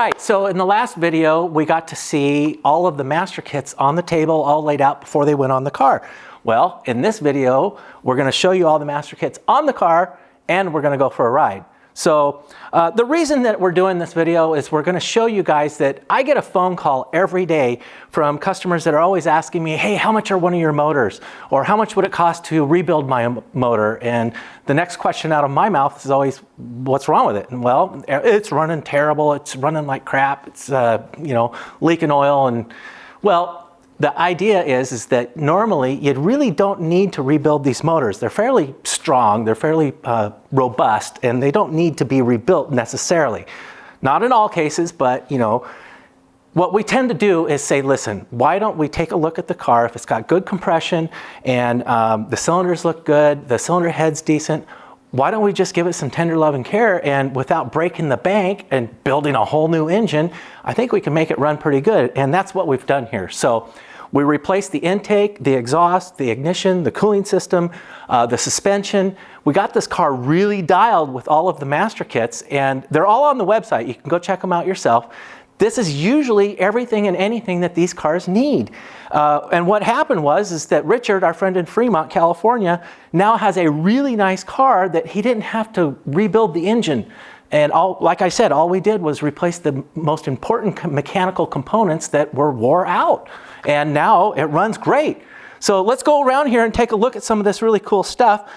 right, so in the last video, we got to see all of the master kits on the table, all laid out before they went on the car. Well, in this video, we're gonna show you all the master kits on the car, and we're gonna go for a ride. So the reason that we're doing this video is we're gonna show you guys that I get a phone call every day from customers that are always asking me, hey, how much are one of your motors? Or how much would it cost to rebuild my motor? And the next question out of my mouth is always, what's wrong with it? And well, it's running terrible. It's running like crap. It's leaking oil. And well, the idea is that normally you really don't need to rebuild these motors. They're fairly strong, they're fairly robust, and they don't need to be rebuilt necessarily. Not in all cases, but what we tend to do is say, listen, why don't we take a look at the car if it's got good compression and the cylinders look good, the cylinder head's decent, why don't we just give it some tender love and care, and without breaking the bank and building a whole new engine, I think we can make it run pretty good. And that's what we've done here. So we replaced the intake, the exhaust, the ignition, the cooling system, the suspension. We got this car really dialed with all of the master kits, and they're all on the website. You can go check them out yourself. This is usually everything and anything that these cars need. And what happened is that Richard, our friend in Fremont, California, now has a really nice car that he didn't have to rebuild the engine. And like I said, all we did was replace the most important mechanical components that were wore out. And now it runs great. So let's go around here and take a look at some of this really cool stuff.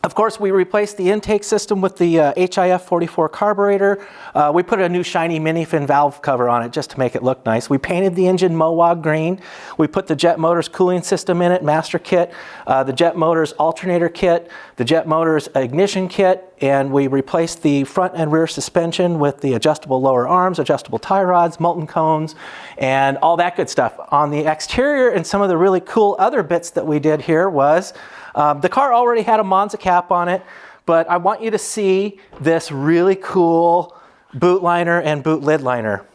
Of course, we replaced the intake system with the HIF 44 carburetor. We put a new shiny mini fin valve cover on it just to make it look nice. We painted the engine Mohawk green. We put the Jet Motors cooling system in it, master kit, the Jet Motors alternator kit, the Jet Motors ignition kit, and we replaced the front and rear suspension with the adjustable lower arms, adjustable tie rods, molten cones, and all that good stuff. On the exterior, and some of the really cool other bits that we did here was, the car already had a Monza cap on it, but I want you to see this really cool boot liner and boot lid liner,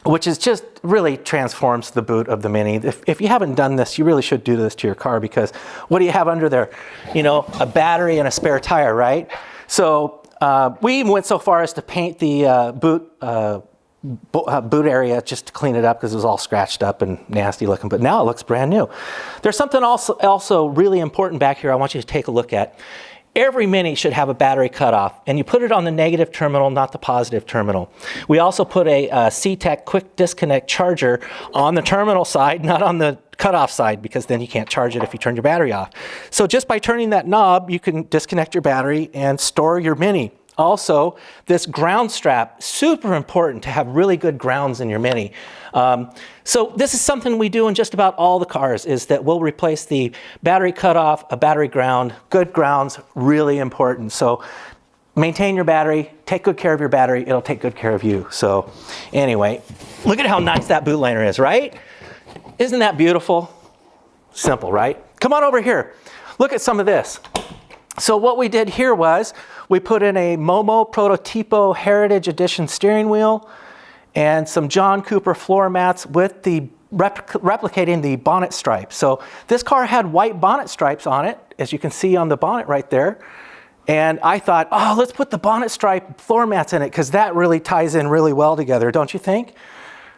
which is just really transforms the boot of the Mini. If you haven't done this, you really should do this to your car, because what do you have under there? A battery and a spare tire, right? So we even went so far as to paint the boot area just to clean it up, because it was all scratched up and nasty looking, but now it looks brand new. There's something also really important back here I want you to take a look at. Every Mini should have a battery cutoff, and you put it on the negative terminal, not the positive terminal. We also put a C-Tech quick disconnect charger on the terminal side, not on the cutoff side, because then you can't charge it if you turn your battery off. So just by turning that knob, you can disconnect your battery and store your Mini. Also, this ground strap, super important to have really good grounds in your Mini. So this is something we do in just about all the cars, is that we'll replace the battery cutoff, a battery ground. Good grounds, really important. So maintain your battery, take good care of your battery, it'll take good care of you. So anyway, look at how nice that boot liner is, right? Isn't that beautiful? Simple, right? Come on over here. Look at some of this. So what we did here was we put in a Momo Prototipo Heritage Edition steering wheel and some John Cooper floor mats with the replicating the bonnet stripes. So this car had white bonnet stripes on it, as you can see on the bonnet right there. And I thought, oh, let's put the bonnet stripe floor mats in it, because that really ties in really well together, don't you think?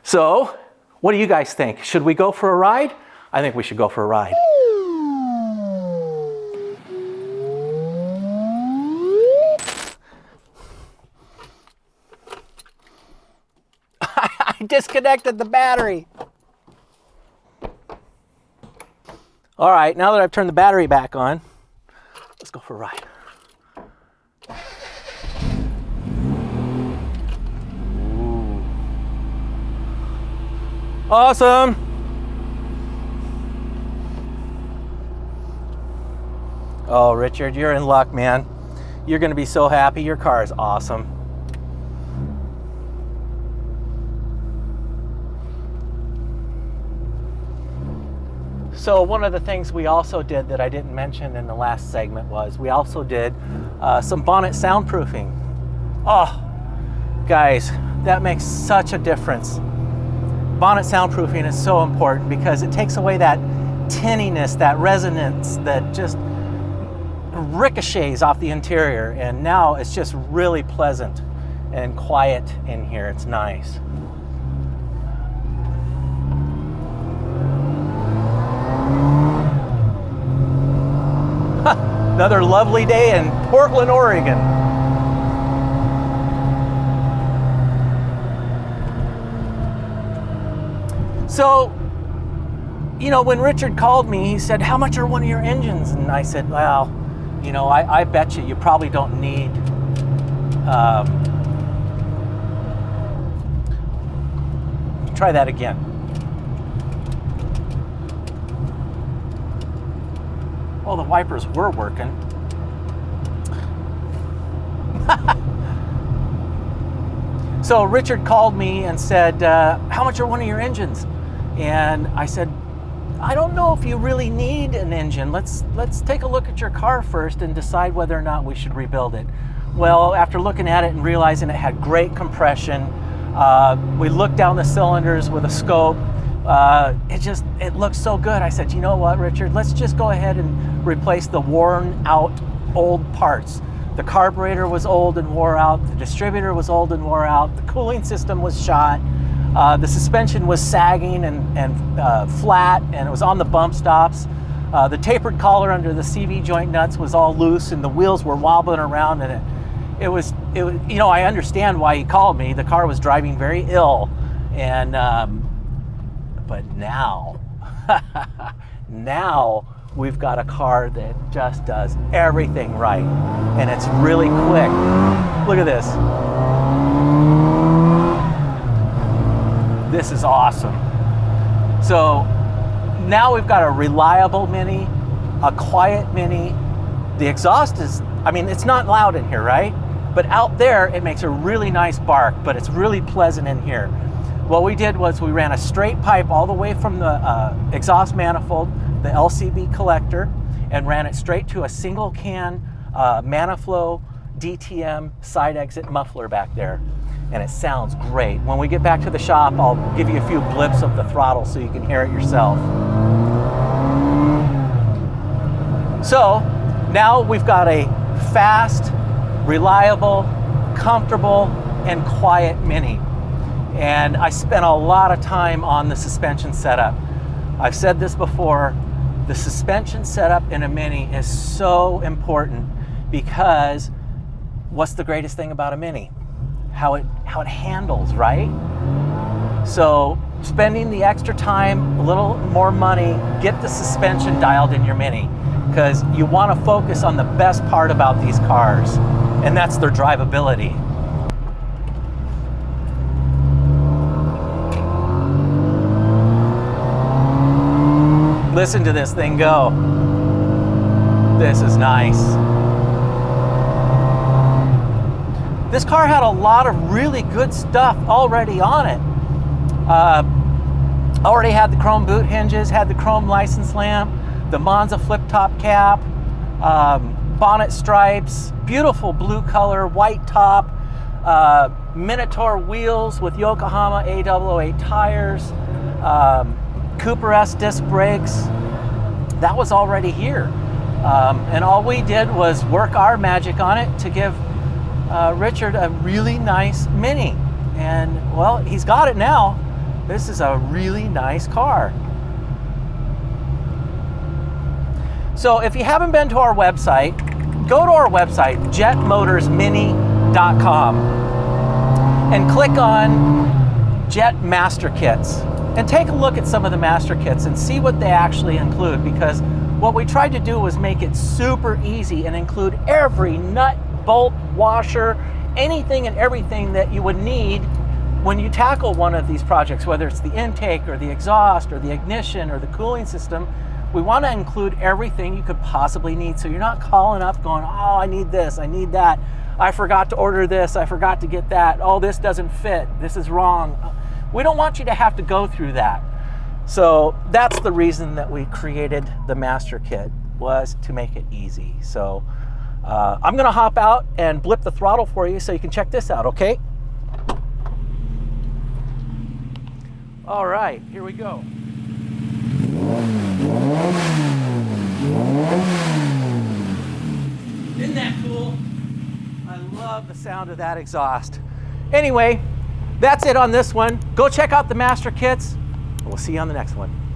So what do you guys think? Should we go for a ride? I think we should go for a ride. I disconnected the battery. All right, now that I've turned the battery back on, let's go for a ride. Ooh. Awesome. Oh, Richard, you're in luck, man. You're going to be so happy. Your car is awesome. So one of the things we also did that I didn't mention in the last segment was we also did some bonnet soundproofing. Oh, guys, that makes such a difference. Bonnet soundproofing is so important because it takes away that tinniness, that resonance that just ricochets off the interior, and now it's just really pleasant. and quiet in here. It's nice. Another lovely day in Portland, Oregon. So, you know, when Richard called me, he said, "How much are one of your engines?" And I said, "Well, you know, I bet you probably don't need try that again." Well, the wipers were working. So Richard called me and said, "How much are one of your engines?" And I said, "I don't know if you really need an engine. Let's take a look at your car first and decide whether or not we should rebuild it." Well, after looking at it and realizing it had great compression, we looked down the cylinders with a scope. It looked so good. I said, "You know what, Richard, let's just go ahead and replace the worn out old parts." The carburetor was old and wore out. The distributor was old and wore out. The cooling system was shot. The suspension was sagging and flat, and it was on the bump stops. The tapered collar under the CV joint nuts was all loose, and the wheels were wobbling around. And it was, you know, I understand why he called me. The car was driving very ill, and but now, now we've got a car that just does everything right, and it's really quick. Look at this. This is awesome. So now we've got a reliable Mini, a quiet Mini. The exhaust is, I mean, it's not loud in here, right? But out there, it makes a really nice bark, but it's really pleasant in here. What we did was we ran a straight pipe all the way from the exhaust manifold, the LCB collector, and ran it straight to a single can Maniflow DTM side exit muffler back there. And it sounds great. When we get back to the shop, I'll give you a few blips of the throttle so you can hear it yourself. So now we've got a fast, reliable, comfortable, and quiet Mini. And I spent a lot of time on the suspension setup. I've said this before, the suspension setup in a Mini is so important because what's the greatest thing about a Mini? How it handles, right? So spending the extra time, a little more money, get the suspension dialed in your Mini, because you want to focus on the best part about these cars, and that's their drivability. Listen to this thing go. This is nice. This car had a lot of really good stuff already on it. Already had the chrome boot hinges, had the chrome license lamp, the Monza flip-top cap, bonnet stripes, beautiful blue color, white top, Minotaur wheels with Yokohama A008 tires, Cooper S disc brakes. That was already here. And all we did was work our magic on it to give Richard a really nice Mini. And well, he's got it now. This is a really nice car. So if you haven't been to our website, go to our website, jetmotorsmini.com, and click on Jet Master Kits. And take a look at some of the Master Kits and see what they actually include, because what we tried to do was make it super easy and include every nut, bolt, washer, anything and everything that you would need when you tackle one of these projects, whether it's the intake or the exhaust or the ignition or the cooling system. We want to include everything you could possibly need, so you're not calling up going, "Oh, I need this, I need that, I forgot to order this, I forgot to get that, oh, this doesn't fit, this is wrong." We don't want you to have to go through that. So that's the reason that we created the Master Kit, was to make it easy. So I'm gonna hop out and blip the throttle for you so you can check this out, okay? All right, here we go. Isn't that cool? I love the sound of that exhaust. Anyway, that's it on this one. Go check out the master kits, and we'll see you on the next one.